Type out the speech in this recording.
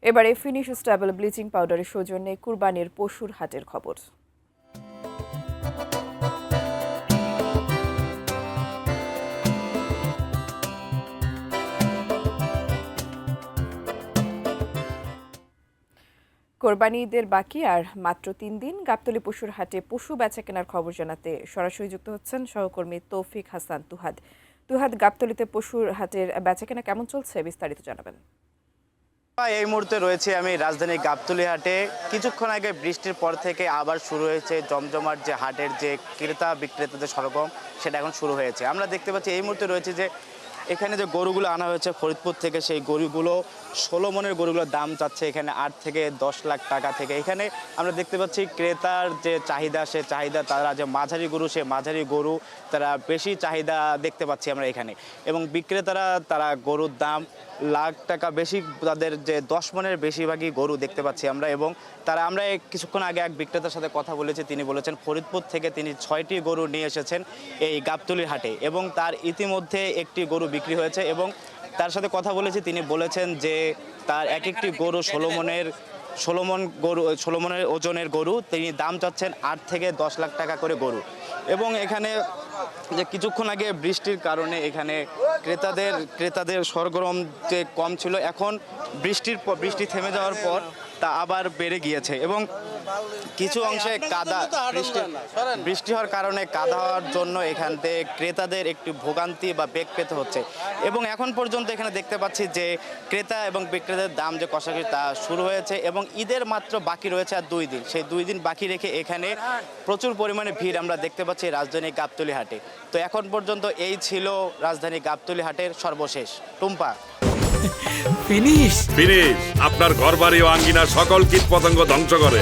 এবারে finish stable bleaching পাউডারের সৌজন্যে কুরবানির পশুর হাটের খবর। কোরবানি ঈদের বাকি আর মাত্র ৩ দিন। গাবতলী পশুর হাটে পশু বেচা কেনার খবর জানাতে সরাসরি যুক্ত হচ্ছেন সহকর্মী তৌফিক হাসান তুহাদ। তুহাদ, গাবতলীতে পশুর হাটের বেচা কেনা কেমন চলছে, বিস্তারিত জানাবেন। এই মুহূর্তে রয়েছে আমি রাজধানীর গাবতলী হাটে। কিছুক্ষণ আগে বৃষ্টির পর থেকে আবার শুরু হয়েছে জমজমাট যে হাটের যে ক্রেতা বিক্রেতাদের সরগম, সেটা এখন শুরু হয়েছে। আমরা দেখতে পাচ্ছি এই মুহূর্তে রয়েছে যে এখানে যে গরুগুলো আনা হয়েছে ফরিদপুর থেকে, সেই গরুগুলো 16 মনের গরুগুলোর দাম চাচ্ছে এখানে 8 থেকে 10 লাখ টাকা থেকে। এখানে আমরা দেখতে পাচ্ছি ক্রেতার যে চাহিদা, সে চাহিদা তারা যে মাঝারি গরু, সে মাঝারি গরু তারা বেশি চাহিদা দেখতে পাচ্ছি আমরা এখানে। এবং বিক্রেতারা তারা গরুর দাম লাখ টাকা বেশি, তাদের যে 10 মনের বেশিরভাগই গরু দেখতে পাচ্ছি আমরা। এবং আমরা কিছুক্ষণ আগে এক বিক্রেতার সাথে কথা বলেছি, তিনি বলেছেন ফরিদপুর থেকে তিনি 6টি গরু নিয়ে এসেছেন এই গাবতলীর হাটে এবং তার ইতিমধ্যে একটি গরু বিক্রি হয়েছে। এবং তার সাথে কথা বলেছি, তিনি বলেছেন যে তার একটি গরু 16 মনের ওজনের গরু, তিনি দাম চাচ্ছেন 8 থেকে 10 লাখ টাকা করে গরু। এবং এখানে যে কিছুক্ষণ আগে বৃষ্টির কারণে এখানে ক্রেতাদের সরগরম যে কম ছিল, এখন বৃষ্টি থেমে যাওয়ার পর তা আবার বেড়ে গিয়েছে। এবং কিছু অংশে কাদা, বৃষ্টি হওয়ার কারণে কাদা হওয়ার জন্য এখান থেকে ক্রেতাদের একটু ভোগান্তি বা বেগ পেতে হচ্ছে। এবং এখন পর্যন্ত এখানে দেখতে পাচ্ছি যে ক্রেতা এবং বিক্রেতাদের দাম যে কষাকষি তা শুরু হয়েছে। এবং ঈদের মাত্র বাকি রয়েছে আর 2 দিন, সেই 2 দিন বাকি রেখে এখানে প্রচুর পরিমাণে ভিড় আমরা দেখতে পাচ্ছি রাজধানী গাবতলী হাটে। তো এখন পর্যন্ত এই ছিল রাজধানী গাবতলী হাটের সর্বশেষ। টুম্পা, ফিনিশ আপনার ঘরবাড়ি ও আঙ্গিনার সকল কীট পতঙ্গ ধ্বংস করে।